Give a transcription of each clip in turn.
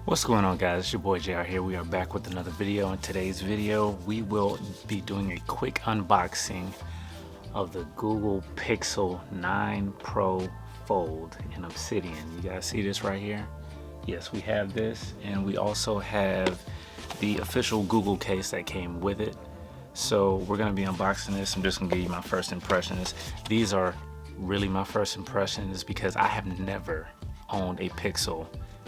What's going on, guys? It's your boy JR here. We are back with another video. In today's video we will be doing a quick unboxing of the Google Pixel 9 Pro Fold in Obsidian. You guys see this right here? Yes, we have this, and we also have the official Google case that came with it. So we're going to be unboxing this. I'm just going to give you my first impressions. These are really my first impressions because I have never owned a Pixel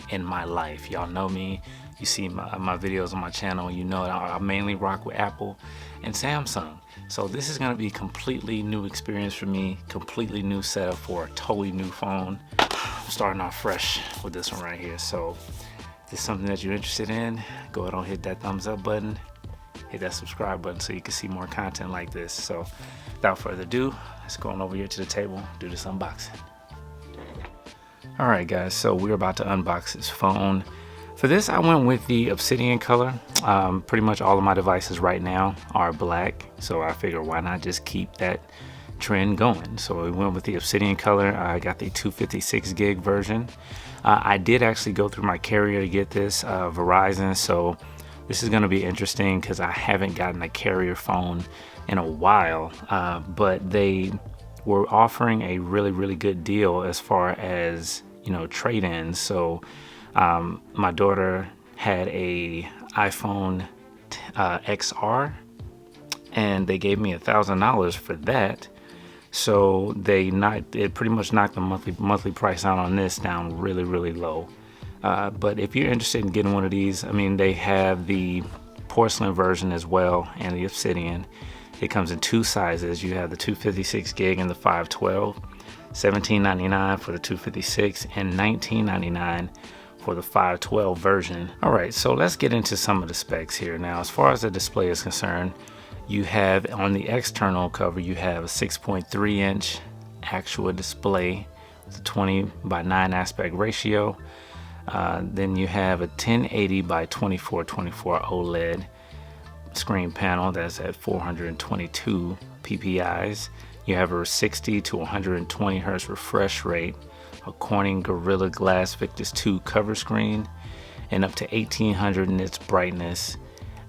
in my life. Y'all know me, you see my videos on my channel, you know I mainly rock with Apple and Samsung. So this is going to be a completely new experience for me, completely new setup for a totally new phone. I'm starting off fresh with this one right here. So if this is something that you're interested in, go ahead and hit that thumbs up button, hit that subscribe button so you can see more content like this. So without further ado, let's go on over here to the table, do this unboxing. Alright guys, so we're about to unbox this phone. For this I went with the Obsidian color. Pretty much all of my devices right now are black, so I figured why not just keep that trend going. So we went with the Obsidian color. I got the 256 gig version. I did actually go through my carrier to get this, Verizon, so this is going to be interesting because I haven't gotten a carrier phone in a while, but they were offering a really good deal as far as, you know, trade-ins. So my daughter had a iPhone XR and they gave me $1,000 for that. So it pretty much knocked the monthly price out on this down really low. But if you're interested in getting one of these, I mean, they have the porcelain version as well and the Obsidian. It comes in two sizes. You have the 256 gig and the 512, $17.99 for the 256 and $19.99 for the 512 version. All right, so let's get into some of the specs here. Now, as far as the display is concerned, you have on the external cover, you have a 6.3 inch actual display with a 20:9 aspect ratio. Then you have a 1080 by 2424 OLED screen panel that's at 422 PPIs. You have a 60 to 120 Hertz refresh rate, a Corning Gorilla Glass Victus 2 cover screen, and up to 1800 nits brightness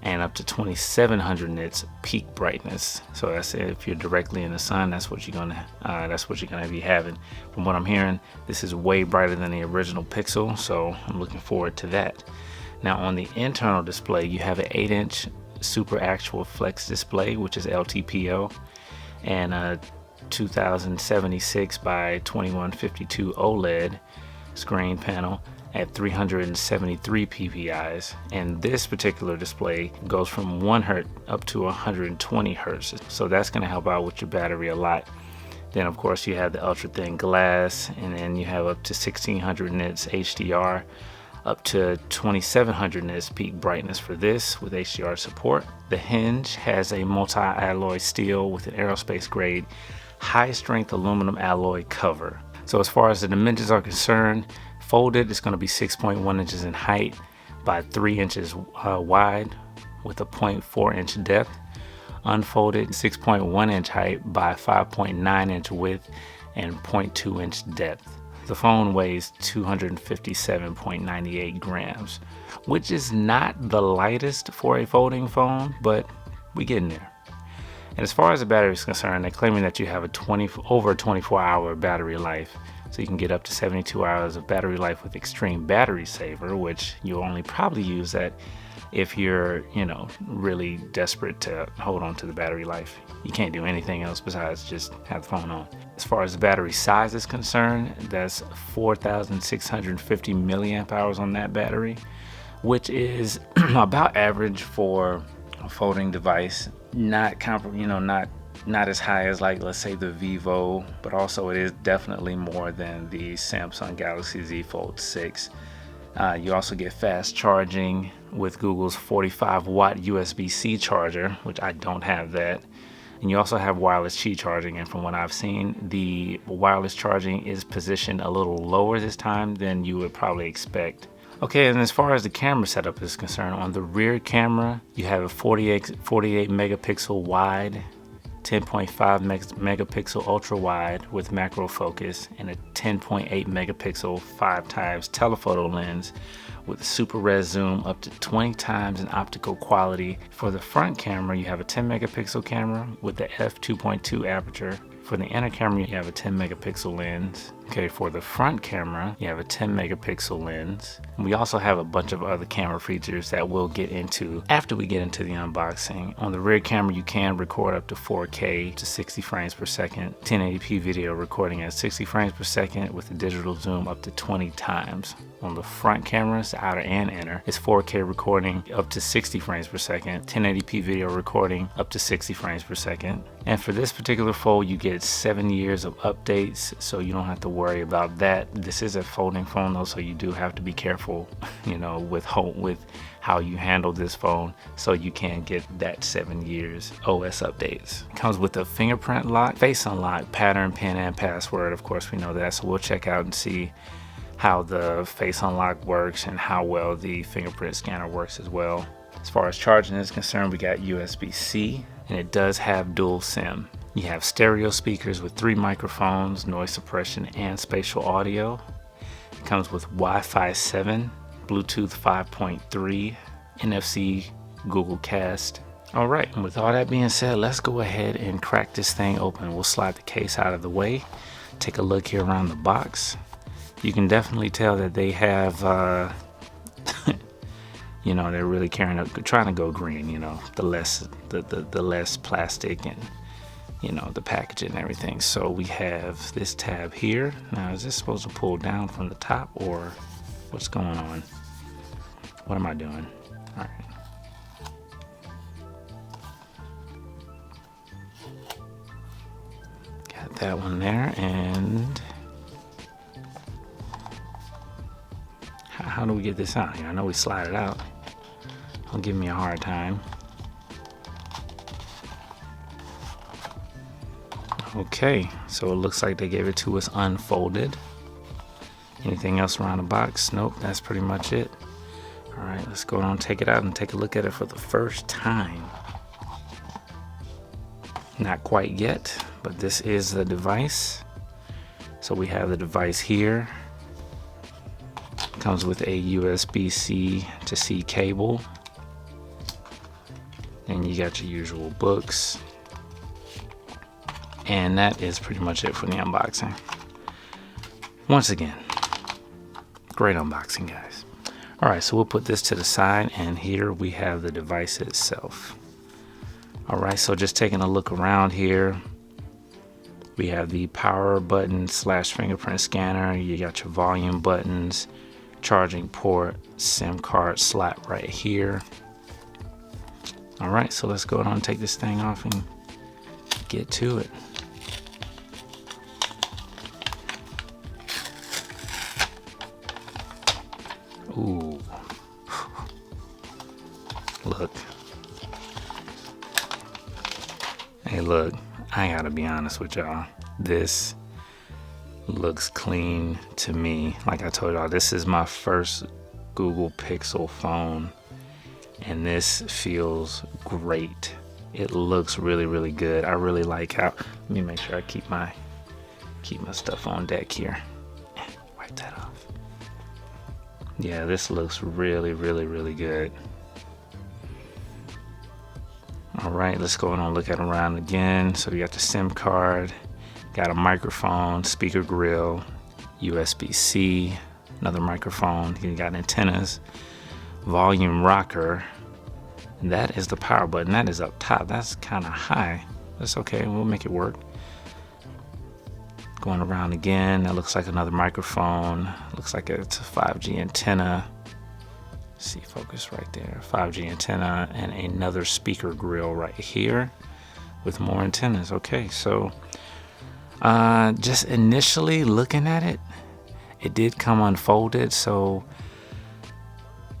and up to 2700 nits peak brightness. So that's it. If you're directly in the sun, that's what you're gonna be having. From what I'm hearing, this is way brighter than the original Pixel, so I'm looking forward to that. Now on the internal display, you have an 8-inch Super Actual Flex display, which is LTPO, and a 2076 by 2152 OLED screen panel at 373 PPIs. And this particular display goes from 1 Hertz up to 120 Hertz, so that's going to help out with your battery a lot. Then of course you have the ultra thin glass, and then you have up to 1600 nits HDR, up to 2700 nits peak brightness for this with HDR support. The hinge has a multi-alloy steel with an aerospace grade high strength aluminum alloy cover. So as far as the dimensions are concerned, folded it's going to be 6.1 inches in height by 3 inches wide with a 0.4 inch depth. Unfolded 6.1 inch height by 5.9 inch width and 0.2 inch depth. The phone weighs 257.98 grams, which is not the lightest for a folding phone, but we getting there. And as far as the battery is concerned, they're claiming that you have over 24-hour battery life. So you can get up to 72 hours of battery life with extreme battery saver, which you'll only probably use that if you're, you know, really desperate to hold on to the battery life. You can't do anything else besides just have the phone on. As far as the battery size is concerned, that's 4,650 milliamp hours on that battery, which is about average for a folding device. Not as high as, like, let's say the Vivo, but also it is definitely more than the Samsung Galaxy Z Fold 6. You also get fast charging with Google's 45-watt USB-C charger, which I don't have that. And you also have wireless Qi charging, and from what I've seen, the wireless charging is positioned a little lower this time than you would probably expect. Okay, and as far as the camera setup is concerned, on the rear camera, you have a 48 megapixel wide 10.5 megapixel ultra wide with macro focus, and a 10.8 megapixel 5x telephoto lens with a super res zoom up to 20 times in optical quality. For the front camera, you have a 10 megapixel camera with the f2.2 aperture. For the inner camera, you have a 10 megapixel lens. Okay, for the front camera, you have a 10 megapixel lens. We also have a bunch of other camera features that we'll get into after we get into the unboxing. On the rear camera, you can record up to 4K to 60 frames per second, 1080p video recording at 60 frames per second with a digital zoom up to 20 times. On the front cameras, the outer and inner, it's 4K recording up to 60 frames per second, 1080p video recording up to 60 frames per second. And for this particular fold, you get 7 years of updates, so you don't have to worry about that. This is a folding phone though, so you do have to be careful, you know, with how you handle this phone, so you can get that 7 years OS updates. It comes with a fingerprint lock, face unlock, pattern, pin, and password. Of course, we know that, so we'll check out and see how the face unlock works and how well the fingerprint scanner works as well. As far as charging is concerned, we got USB-C, and it does have dual SIM. You have stereo speakers with 3 microphones, noise suppression, and spatial audio. It comes with Wi-Fi 7, Bluetooth 5.3, NFC, Google Cast. All right, and with all that being said, let's go ahead and crack this thing open. We'll slide the case out of the way, take a look here around the box. You can definitely tell that they have, you know, they're really trying to go green. You know, the less plastic and, you know, the packaging and everything. So we have this tab here. Now, is this supposed to pull down from the top, or what's going on? What am I doing? All right. Got that one there, and how do we get this out here? I know we slide it out. Don't give me a hard time. Okay, so it looks like they gave it to us unfolded. Anything else around the box? Nope, that's pretty much it. All right, let's go on, take it out and take a look at it for the first time. Not quite yet, but this is the device. So we have the device here. Comes with a USB-C to C cable. And you got your usual books. And that is pretty much it for the unboxing. Once again, great unboxing, guys. All right, so we'll put this to the side, and here we have the device itself. All right, so just taking a look around here, we have the power button / fingerprint scanner. You got your volume buttons, charging port, SIM card slot right here. All right, so let's go ahead and take this thing off and get to it. Ooh. Look. Hey, look, I gotta be honest with y'all. This looks clean to me. Like I told y'all, this is my first Google Pixel phone, and this feels great. It looks really, really good. I really like how, let me make sure I keep my stuff on deck here. Wipe that off. Yeah, this looks really, really, really good. All right, let's go on and look at it around again. So we got the SIM card, got a microphone, speaker grill, USB-C, another microphone. You got antennas, volume rocker. And that is the power button. That is up top. That's kind of high. That's okay. We'll make it work. Going around again, that looks like another microphone. Looks like it's a 5G antenna. See, focus right there. 5G antenna and another speaker grill right here with more antennas. Okay, so just initially looking at it, it did come unfolded, so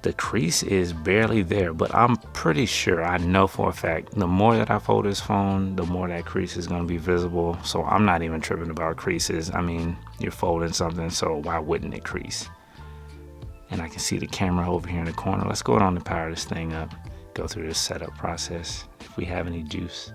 the crease is barely there, but I'm pretty sure, I know for a fact, the more that I fold this phone, the more that crease is going to be visible. So I'm not even tripping about creases. I mean, you're folding something, so why wouldn't it crease? And I can see the camera over here in the corner. Let's go on to power this thing up, go through this setup process if we have any juice.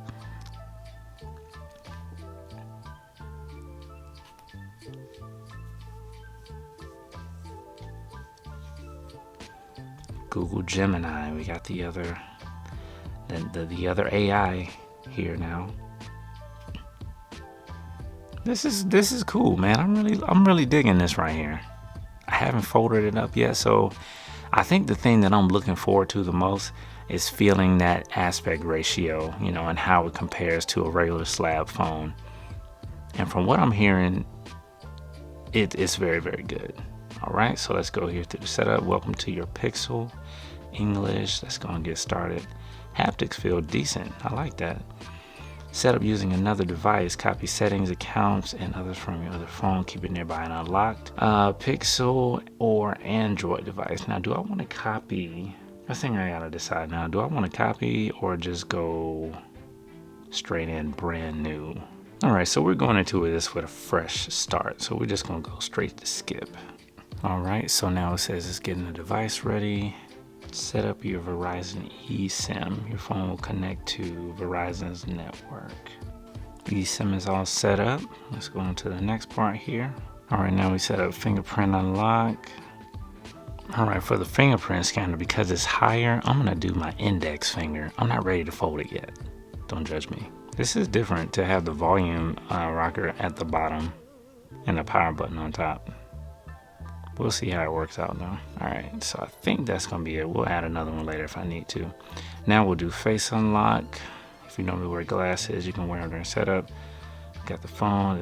Google Gemini. We got the other AI here now. This is cool, man. I'm really digging this right here. I haven't folded it up yet, so I think the thing that I'm looking forward to the most is feeling that aspect ratio, you know, and how it compares to a regular slab phone. And from what I'm hearing, it's very, very good. All right, so let's go here to the setup. Welcome to your Pixel. English, let's go and get started. Haptics feel decent, I like that. Setup using another device, copy settings, accounts, and others from your other phone, keep it nearby and unlocked. Pixel or Android device. Now, do I want to copy? That's the thing I gotta decide now. Do I want to copy or just go straight in brand new? All right, so we're going into this with a fresh start. So we're just gonna go straight to skip. All right, so now it says it's getting the device ready. Set up your Verizon eSIM. Your phone will connect to Verizon's network. eSIM is all set up. Let's go on to the next part here. All right, now we set up fingerprint unlock. All right, for the fingerprint scanner, because it's higher, I'm gonna do my index finger. I'm not ready to fold it yet. Don't judge me. This is different to have the volume rocker at the bottom and the power button on top. We'll see how it works out though. All right, so I think that's gonna be it. We'll add another one later if I need to. Now we'll do face unlock. If you normally wear glasses, you can wear them during setup. Got the phone,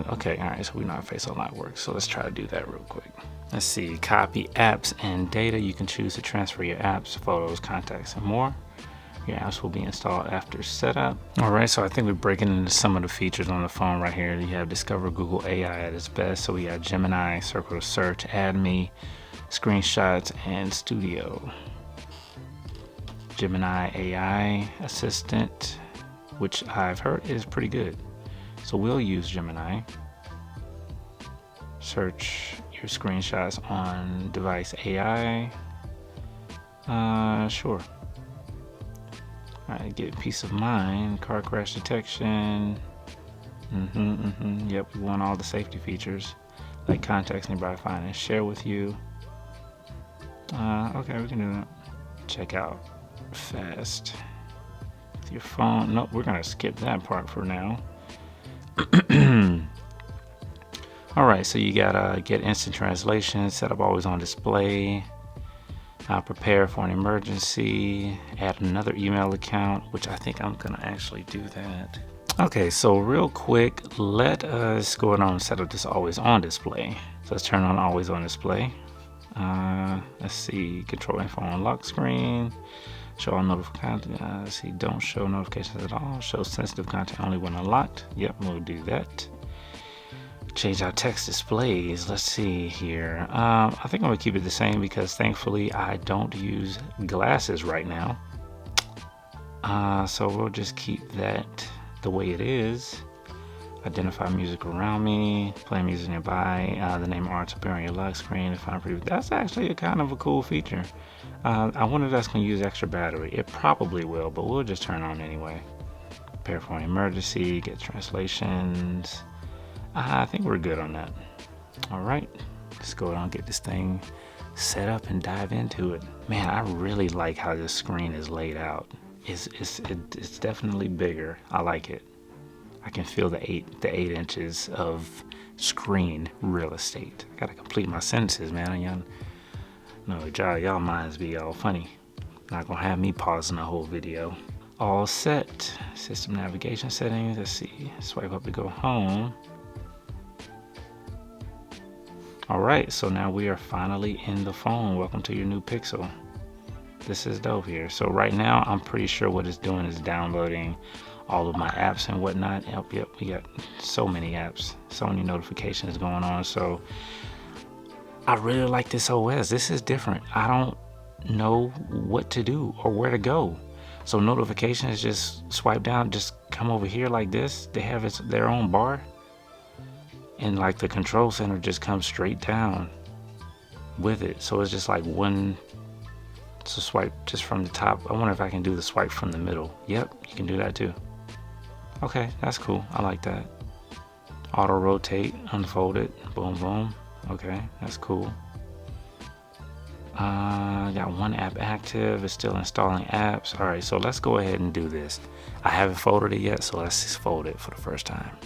okay, all right, so we know how face unlock works. So let's try to do that real quick. Let's see, copy apps and data. You can choose to transfer your apps, photos, contacts, and more. Your apps will be installed after setup. All right, so I think we're breaking into some of the features on the phone right here. You have Discover Google AI at its best. So we got Gemini, Circle to Search, Add Me, Screenshots, and Studio. Gemini AI Assistant, which I've heard is pretty good. So we'll use Gemini. Search your screenshots on device AI. Sure. All right, get peace of mind, car crash detection. Yep, we want all the safety features, like contacts nearby, find and share with you. Okay, we can do that. Check out fast with your phone. Nope, we're gonna skip that part for now. All right, so you gotta get instant translation, set up always on display. Prepare for an emergency, add another email account, which I think I'm gonna actually do that. Okay, so real quick, let us go ahead and set up this always on display. So let's turn on always on display. Let's see, control info on lock screen, show all notifications. Let's see, don't show notifications at all, show sensitive content only when unlocked. Yep, we'll do that. Change our text displays. Let's see here. I think I'm gonna keep it the same because thankfully I don't use glasses right now. So we'll just keep that the way it is. Identify music around me, play music nearby, the name arts appear on your lock screen. If I'm pretty, that's actually a kind of a cool feature. I wonder if that's gonna use extra battery. It probably will, but we'll just turn on anyway. Prepare for an emergency, get translations. I think we're good on that. All right, let's go ahead and get this thing set up and dive into it. Man, I really like how this screen is laid out. It's definitely bigger. I like it. I can feel the eight inches of screen real estate. I gotta complete my sentences, man. Y'all minds be all funny. Not gonna have me pausing the whole video. All set. System navigation settings. Let's see. Swipe up to go home. All right, so now we are finally in the phone. Welcome to your new Pixel. This is dope here. So right now, I'm pretty sure what it's doing is downloading all of my apps and whatnot. Yep, we got so many apps, so many notifications going on. So I really like this OS. This is different. I don't know what to do or where to go. So notifications, just swipe down, just come over here like this. They have their own bar. And like the control center just comes straight down with it. So it's just like one, so swipe just from the top. I wonder if I can do the swipe from the middle. Yep, you can do that too. Okay, that's cool. I like that. Auto rotate, unfold it, boom, boom. Okay, that's cool. only got one app active. It's still installing apps. All right, so let's go ahead and do this. I haven't folded it yet, so let's just fold it for the first time.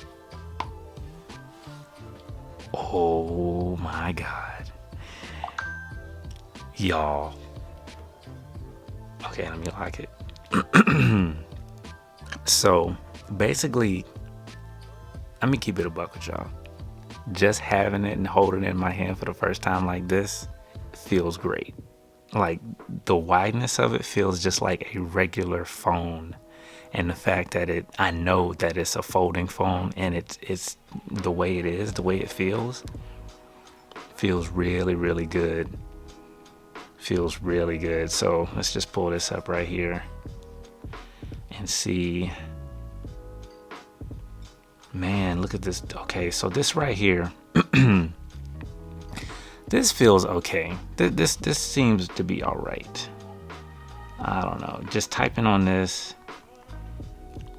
Oh my God. Y'all. Okay, let me lock it. So basically, let me keep it a buck with y'all. Just having it and holding it in my hand for the first time like this feels great. Like the wideness of it feels just like a regular phone, and the fact that I know that it's a folding phone, and it's the way it is, the way it feels really, really good. Feels really good. So let's just pull this up right here and see. Man, look at this. Okay, so this right here, this feels okay. This seems to be all right. I don't know. Just typing on this,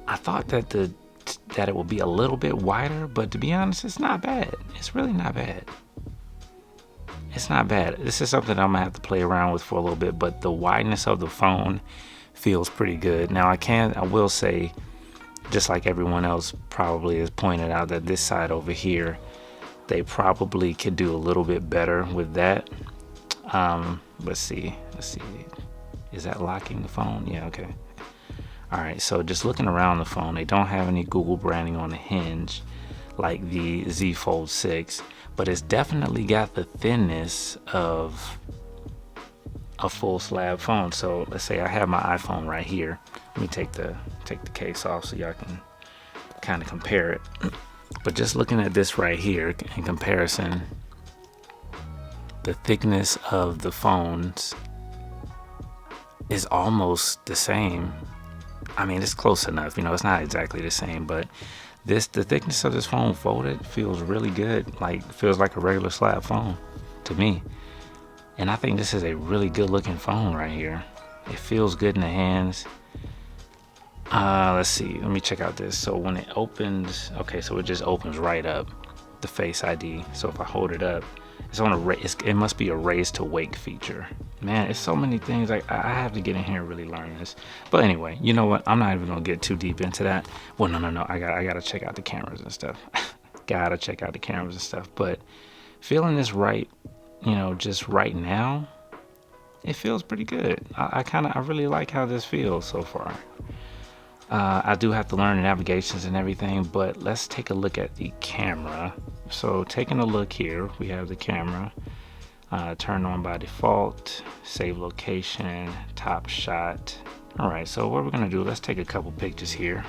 I thought that it would be a little bit wider, but to be honest, it's not bad. It's really not bad. It's not bad. This is something I'm gonna have to play around with for a little bit, but the wideness of the phone feels pretty good. Now I will say, just like everyone else probably has pointed out, that this side over here, they probably could do a little bit better with that. Let's see. Is that locking the phone? Yeah, okay. All right, so just looking around the phone, they don't have any Google branding on the hinge like the Z Fold 6, but it's definitely got the thinness of a full slab phone. So let's say I have my iPhone right here. Let me take the case off so y'all can kind of compare it. But just looking at this right here in comparison, the thickness of the phones is almost the same. I mean, it's close enough, you know, it's not exactly the same, but the thickness of this phone folded feels really good. Like, feels like a regular slab phone to me. And I think this is a really good looking phone right here. It feels good in the hands. Let's see, let me check out this. So when it opens, okay, so it just opens right up, the Face ID. So if I hold it up, it's on it must be a raise to wake feature. Man, it's so many things. I have to get in here and really learn this. But anyway, you know what? I'm not even gonna get too deep into that. Well, no. I gotta check out the cameras and stuff. Gotta check out the cameras and stuff. But feeling this right, you know, just right now, it feels pretty good. I really like how this feels so far. I do have to learn the navigations and everything, but let's take a look at the camera. So taking a look here, we have the camera turned on by default, save location, top shot. All right, so what we're gonna do, let's take a couple pictures here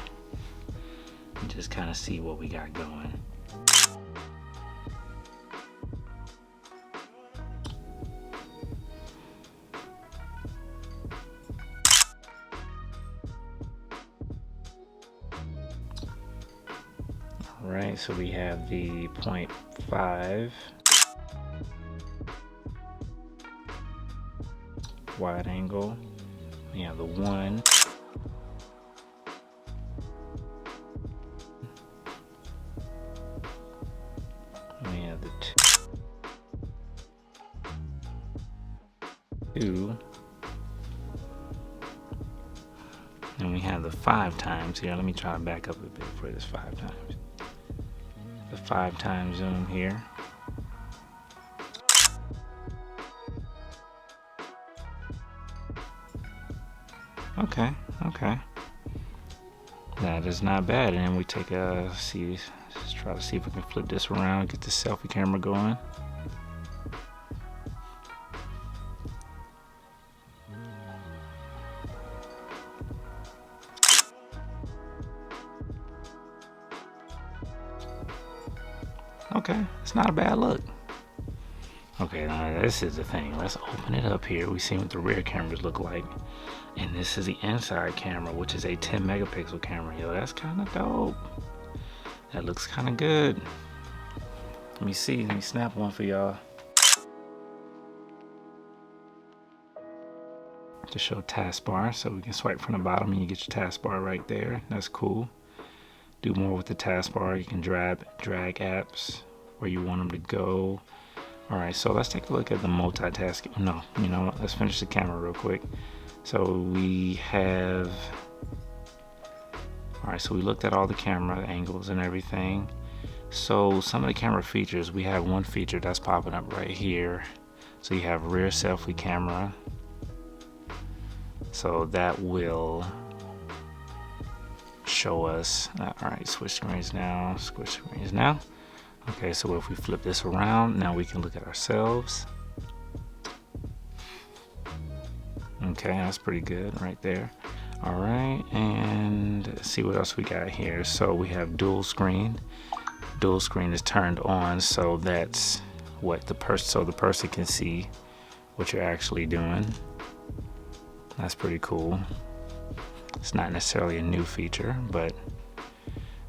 and just kind of see what we got going. Right, so we have the 0.5 wide angle. We have the 1. We have the 2. And we have the 5 times here. Let me try to back up a bit for this 5 times. The 5 times zoom here. Okay. That is not bad. And then we take let's try to see if we can flip this around, get the selfie camera going. Okay, it's not a bad look. Okay, now this is the thing. Let's open it up here. We see what the rear cameras look like. And this is the inside camera, which is a 10 megapixel camera. Yo, that's kind of dope. That looks kind of good. Let me snap one for y'all. To show taskbar, so we can swipe from the bottom and you get your taskbar right there. That's cool. Do more with the taskbar. You can drag apps where you want them to go, All right, so let's take a look at the multitasking. No, you know what? Let's finish the camera real quick. So we have, all right, so we looked at all the camera angles and everything. So some of the camera features, we have one feature that's popping up right here. So you have rear selfie camera. So that will show us, all right, switch screens now, switch screens now. Okay, so if we flip this around, now we can look at ourselves. Okay, that's pretty good right there. All right, and let's see what else we got here. So we have dual screen. Dual screen is turned on, so that's what the person can see what you're actually doing. That's pretty cool. It's not necessarily a new feature, but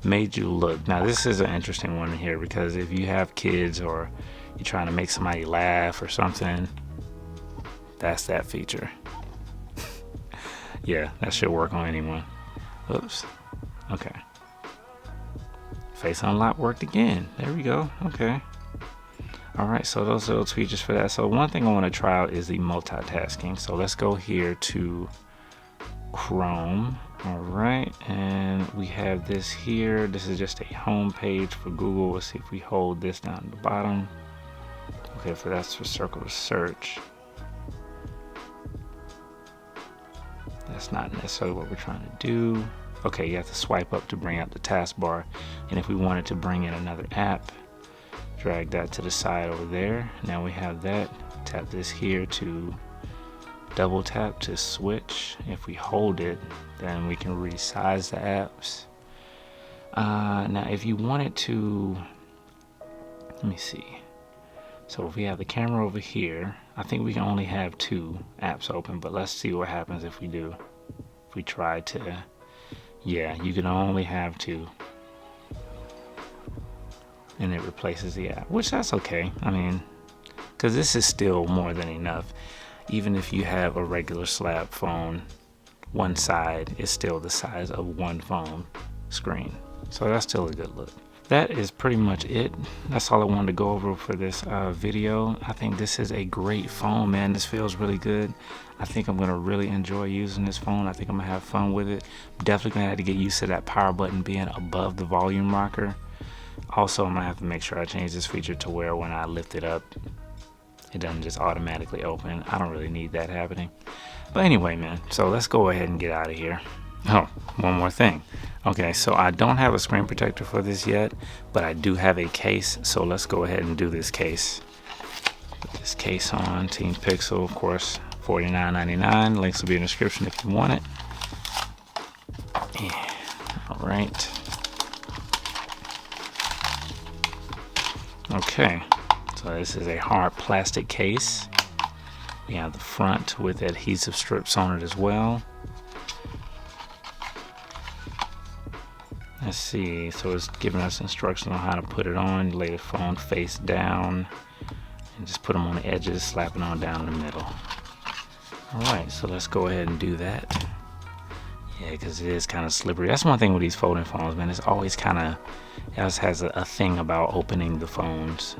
made you look. Now this is an interesting one here, because if you have kids or you're trying to make somebody laugh or something, that's that feature. Yeah, that should work on anyone. Oops. Okay. Face unlock worked again. There we go. Okay. All right, so those are those features for that. So one thing I want to try out is the multitasking. So let's go here to Chrome. All right, and we have this here. This is just a home page for Google. Let's see if we hold this down at the bottom. Okay, so that's for circle of search. That's not necessarily what we're trying to do. Okay, you have to swipe up to bring up the taskbar. And if we wanted to bring in another app, drag that to the side over there. Now we have that. Tap this here to double tap to switch. If we hold it, then we can resize the apps. Now if you wanted to, let me see. So if we have the camera over here, I think we can only have 2 apps open, but let's see what happens if we do. If we try to, yeah, you can only have 2. And it replaces the app, which that's okay. I mean, because this is still more than enough. Even if you have a regular slab phone, one side is still the size of one phone screen. So that's still a good look. That is pretty much it. That's all I wanted to go over for this video. I think this is a great phone, man. This feels really good. I think I'm gonna really enjoy using this phone. I think I'm gonna have fun with it. Definitely gonna have to get used to that power button being above the volume rocker. Also, I'm gonna have to make sure I change this feature to where when I lift it up, it doesn't just automatically open. I don't really need that happening. But anyway, man, so let's go ahead and get out of here. Oh, one more thing. Okay, so I don't have a screen protector for this yet, but I do have a case. So let's go ahead and do this case. Put this case on, Team Pixel, of course, $49.99. Links will be in the description if you want it. Yeah. All right. Okay, so this is a hard plastic case. We have the front with adhesive strips on it as well. Let's see, so it's giving us instructions on how to put it on. Lay the phone face down and just put them on the edges, slap it on down the middle. All right, so let's go ahead and do that. Yeah, because it is kind of slippery. That's one thing with these folding phones, man. It's always kind of, it has a thing about opening the phones.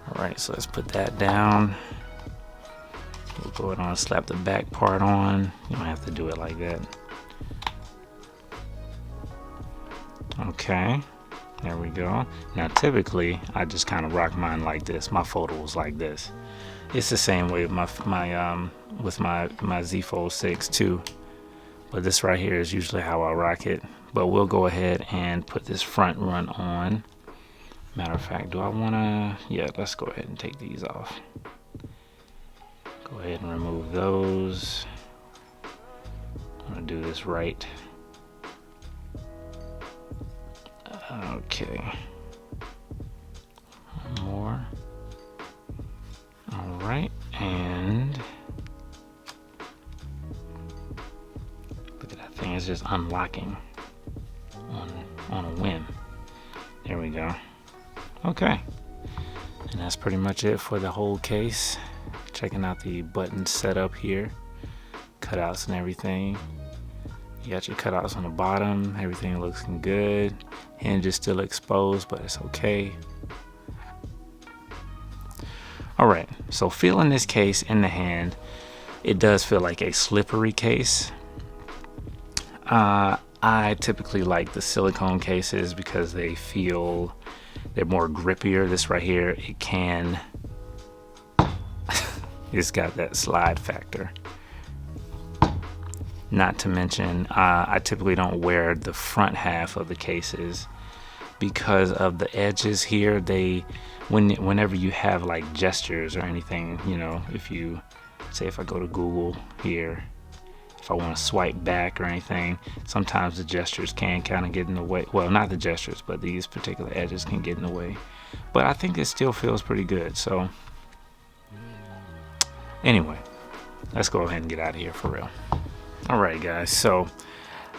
All right, so let's put that down. We'll go ahead and slap the back part on. You don't have to do it like that. Okay, there we go. Now typically I just kind of rock mine like this. My foldables like this. It's the same way with my Z Fold 6 too. But this right here is usually how I rock it. But we'll go ahead and put this front run on. Matter of fact, do I wanna, yeah, let's go ahead and take these off. Go ahead and remove those. I'm gonna do this right. Okay. One more. All right, and look at that thing, it's just unlocking on a whim. There we go. Okay, and that's pretty much it for the whole case. Checking out the button setup here, cutouts and everything. You got your cutouts on the bottom, everything looks good. Hinge is still exposed, but it's okay. All right, so feeling this case in the hand, it does feel like a slippery case. I typically like the silicone cases because they're more grippier. This right here, it's got that slide factor. Not to mention, I typically don't wear the front half of the cases because of the edges here. Whenever you have like gestures or anything, you know, if you say, if I go to Google here, if I want to swipe back or anything, sometimes the gestures can kind of get in the way. Well, not the gestures, but these particular edges can get in the way. But I think it still feels pretty good. So anyway, let's go ahead and get out of here for real. Alright guys, so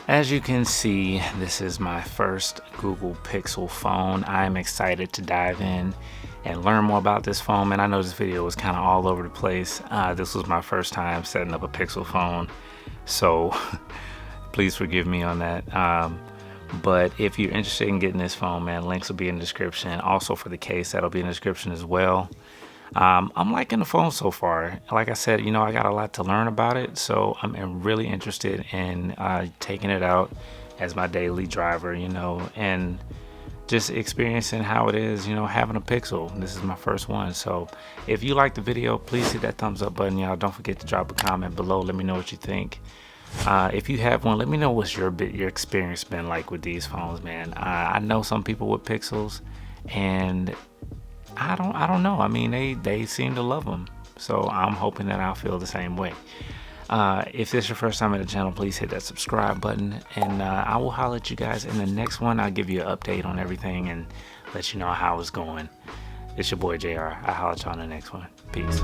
as you can see, this is my first Google Pixel phone. I'm excited to dive in and learn more about this phone. And I know this video was kind of all over the place. This was my first time setting up a Pixel phone, so please forgive me on that. But if you're interested in getting this phone, man, links will be in the description. Also for the case, that'll be in the description as well. I'm liking the phone so far. Like I said, you know, I got a lot to learn about it, so I'm really interested in taking it out as my daily driver, you know, and just experiencing how it is, you know, having a Pixel. This is my first one. So if you like the video, please hit that thumbs up button, y'all. Don't forget to drop a comment below. Let me know what you think. If you have one, let me know what's your experience been like with these phones, man. I know some people with Pixels, and I don't know. I mean, they seem to love them, so I'm hoping that I'll feel the same way. If this is your first time at the channel, please hit that subscribe button, and I will holler at you guys in the next one. I'll give you an update on everything and let you know how it's going. It's your boy JR. I'll holler at y'all in the next one. Peace.